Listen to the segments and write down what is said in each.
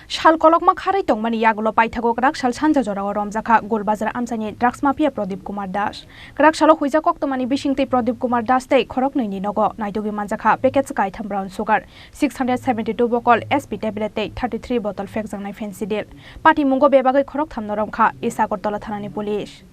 Shal kolokma kharai tongmani yagulo paithagok Kraksal sanja jorao Manjakha Golbazar amsani drugs mafia Pradip Kumar Das. Kraksalo huija koktomani bishingtei Pradip Kumar Das tei khorok noini nogo naidogi Manjakha packets Kaitham brown sugar 672 Bokol SP tablet tei 33 bottle fekjangnai Phensedyl. Pati mungo bebagai khorok thamnorom kha Isagortala thanani police.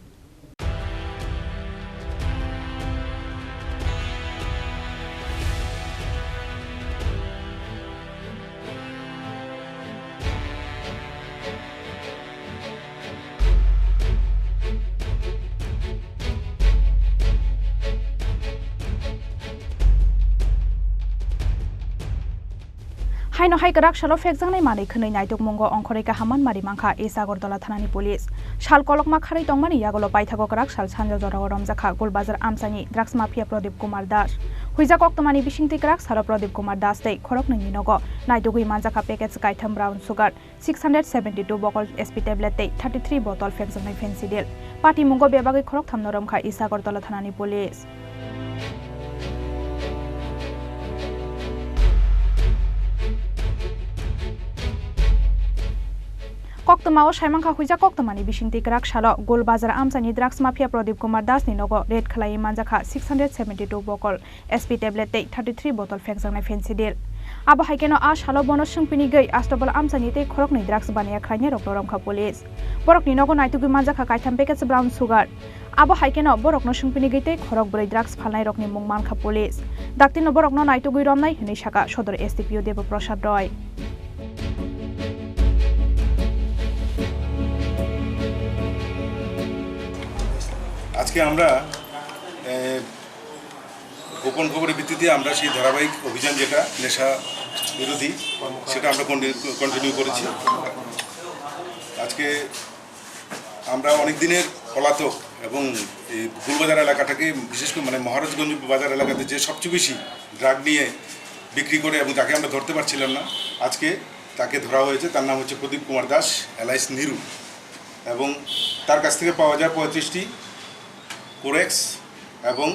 Haino hai Kraksalo fekjangnai manei khwnai naidok mungo ongkhoreka haman mari mangkha Isagortala thanani police. Shal kolokma kharai tongmani yagulo paithago Kraksal sanja jorao Manjakha Golbazar amsani drugs mafia Pradip Kumar Das. Huija koktomani bishingtei Kraksalo Pradip Kumar Das tei khorok noini nogo naidogui Manjakha packets Kaitham brown sugar 672 Bokol SP tablet tei 33 bottle fekjangnai Phensedyl. Pati mungo bebagai khorok thamnorom kha Isagortala thanani police. Koktomao saimangkha huija koktomani bishingtei Kraksalo Golbazar amsani drugs mafia Pradip Kumar Das ni nogo red khlai Manjakha 672 Bokol SP tablet tei 33 bottle fekjangnai Phensedyl. Abo haikeno a shalo bono sungpini gei astobal amsani tei khorok ni drugs bania khlaine roklorom kha police. Borok ni nogo naitugi Manjakha Kaitham packets brown sugar. Abo haikeno borok no sungpini gei tei khorok brai drugs phalnai rokni mungman kha police. Daktino borok no naitugui romnai hinai saka Sodor STPO Dev Prasad Roy. আজকে আমরা গোপন খবরের ভিত্তিতে আমরা সেই ধারাবাহিক অভিযান যেটা নেশা বিরোধী সেটা আমরা কন্টিনিউ করেছি। আজকে আমরা অনেক দিনের পলাতক এবং এই গোলবাজার এলাকাটাকে বিশেষ করে মহারাজগঞ্জ বাজার এলাকাতে যে সবচেয়ে বেশি ড্রাগ নিয়ে বিক্রি করে এবং তাকে আমরা ধরতে পারছিলাম না, আজকে তাকে ধরা হয়েছে। তার নাম হচ্ছে প্রদীপ কুমার দাস এলাইস নিরু এবং তার কাছ থেকে পাওয়া যায় 35টি কোরেক্স এবং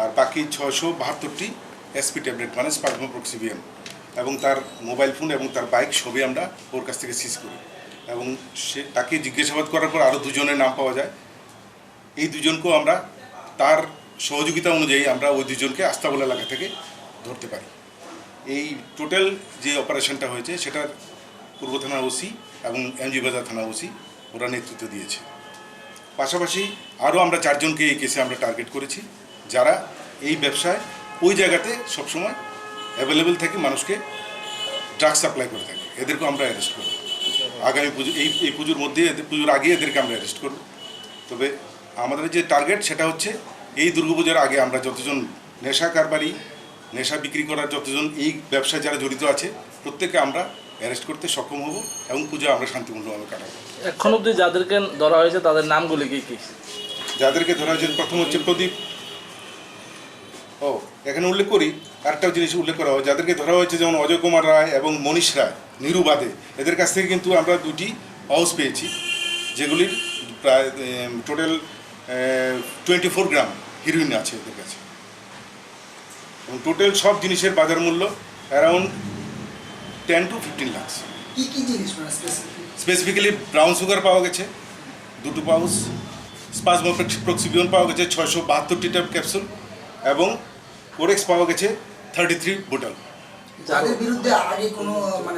আর বাকি 672টি এসপি ট্যাবলেট মানে স্পাজমোপ্রক্সিবিয়াম এবং তার মোবাইল ফোন এবং তার বাইক সবই আমরা ওর কাছ থেকে সিজ করি এবং সে তাকে জিজ্ঞাসাবাদ করার পর আরও দুজনের নাম পাওয়া যায়। এই দুজনকেও আমরা তার সহযোগিতা অনুযায়ী আমরা ওই দুজনকে আস্তাবল এলাকা থেকে ধরতে পারি। এই টোটাল যে অপারেশনটা হয়েছে সেটার পূর্ব থানা ওসি এবং এমজি বাজার থানা ওসি ওরা নেতৃত্ব দিয়েছে। পাশাপাশি আরও আমরা 4 জনকে এই কেসে আমরা টার্গেট করেছি যারা এই ব্যবসায় ওই জায়গাতে সবসময় অ্যাভেলেবেল থেকে মানুষকে ড্রাগস সাপ্লাই করে থাকে। এদেরকেও আমরা অ্যারেস্ট করব আগামী পুজো এই পুজোর মধ্যে পুজোর আগে এদেরকে আমরা অ্যারেস্ট করব। তবে আমাদের যে টার্গেট সেটা হচ্ছে এই দুর্গাপূজার আগে আমরা যতজন নেশা কারবারি নেশা বিক্রি করার যতজন এই ব্যবসায় যারা জড়িত আছে প্রত্যেককে আমরা অ্যারেস্ট করতে সক্ষম হব এবং পুজো আমরা শান্তিপূর্ণভাবে কাটাবো। এখন অবধি যাদেরকে ধরা হয়েছে তাদের নামগুলি কি কি? যাদেরকে ধরা হয়েছে প্রথম হচ্ছে প্রদীপ, এখানে উল্লেখ করি আরেকটা জিনিস উল্লেখ করা হয়, যাদেরকে ধরা হয়েছে যেমন অজয় কুমার রায় এবং মনীষ রায় নিরুবাদে, এদের কাছ থেকে কিন্তু আমরা 2টি পাউচ পেয়েছি যেগুলির প্রায় টোটাল 24 গ্রাম হিরোইন আছে এদের কাছে এবং টোটাল সব জিনিসের বাজার মূল্য অ্যারাউন্ড 10 to 15 লাখ। কি জিনিস স্পেসিফিক্যালি ব্রাউন সুগার পাওয়া গেছে 2 পাউচ, স্পাজমোপ্রক্সিবিয়াম পাওয়া গেছে 672টি ক্যাপসুল এবং কোরেক্স পাওয়া গেছে 33 বোতল। যাদের বিরুদ্ধে আগে কোনো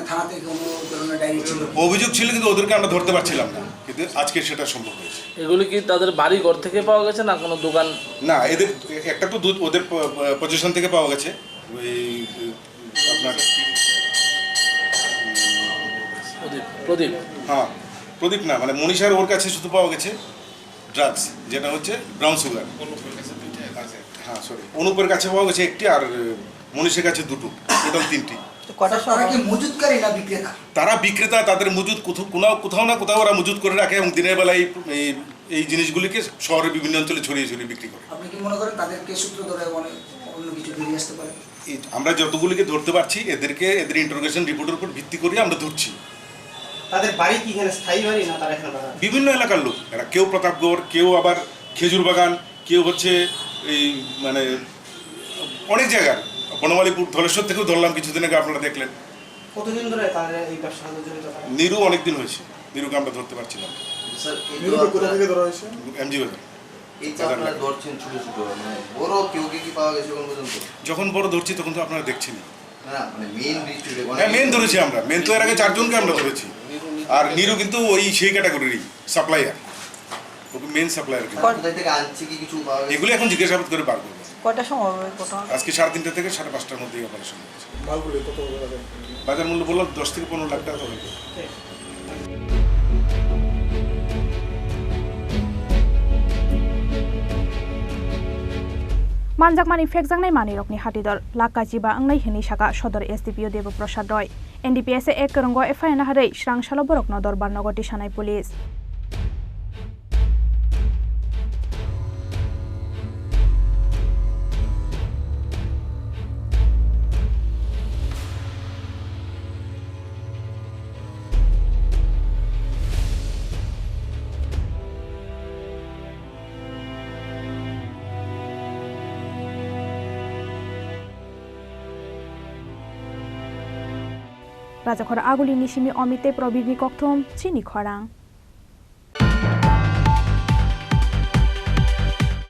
থানাতে কোনো ধরনের ডায়েরি ছিল, অভিযোগ ছিল কিন্তু ওদেরকে আমরা ধরতে পারছিলাম না, কিন্তু আজকে সেটা সম্ভব হয়েছে। এগুলি কি তাদের বাড়ি ঘর থেকে পাওয়া গেছে না কোনো দোকান? না, এদের একটা তো ওদের পজিশন থেকে পাওয়া গেছে। ওই আপনার প্রদীপ, হ্যাঁ প্রদীপ না মনীষার ওর কাছে শুধু পাওয়া গেছে ড্রাগস যেটা হচ্ছে ব্রাউন সুগার। হ্যাঁ সরি, অনুপের কাছে পাওয়া গেছে 1টি আর মনীষের কাছে 2টো, টোটাল 3টি। তারা বিক্রেতা, তাদের মজুদ কোথাও না কোথাও ওরা মজুদ করে রাখে এবং দিনের বেলায় এই জিনিসগুলিকে শহরের বিভিন্ন অঞ্চলে ছড়িয়ে বিক্রি করে। আপনি কি মনে করেন তাদেরকে সূত্র ধরে অন্য কিছু বেরিয়ে আসতে পারে? আমরা যতগুলিকে ধরতে পারছি এদের ইন্টারোগেশন রিপোর্টের উপর ভিত্তি করে আমরা ধরছি। তাদের বাড়ি কি এখানে স্থায়ী বাড়ি না তারা এখানে বিভিন্ন এলাকার লোক, এরা কেউ প্রতাপগড়, কেউ আবার খেজুর বাগান, কেউ হচ্ছে এই অনেক জায়গার বনমালীপুর ধলেশ্বর থেকেও ধরলাম কিছুদিন আগে, আপনারা দেখলেন। কতদিন ধরে তাদের এই ব্যবসার সাথে জড়িত তারা? নিরু অনেকদিন হয়েছে, নিরুকে আমরা ধরতে পারছিলাম না। স্যার এই নিরুকে কোথা থেকে ধরা হয়েছে? এমজি বাজার। এই যে আপনারা ধরছেন ছোট ছোট মানে বড় কেউ কি পাওয়া গেছে কোন পর্যন্ত? যখন বড় ধরছি তখন তো আপনারা দেখছেন। না মানে মেইন ডিস্ট্রিক্টে হ্যাঁ মেন ধরেছি আমরা, মেন তো এর আগে 4 জনকে আমরা ধরেছি। আর নিরু কিন্তু ওই সেই ক্যাটাগরিরই সাপ্লায়ার, ওকে মেন সাপ্লায়ার। কোথায় থেকে আনছে কি কিছু পাওয়া গেছে? এগুলো এখন জিজ্ঞাসাবাদ করে বার করবো। কয়টার সময় হবে ঘটনা? আজকে 3:30 থেকে 5:30টার মধ্যেই অপারেশন হয়েছে। মালগুলি কত টাকা? বাজার মূল্য বললাম 10 থেকে 15 লাখ টাকা হবে। Manjakmani fekjangnai manirokni hatidor lakajiba angnai hini saka sodor SDPO Devoprasad Roy NDPS e ek karongo FIR na harei srangsalo borokno dorbar nogoti sanai police Raja Khora aguli nisimi omite probirni kokthom Chini Khorang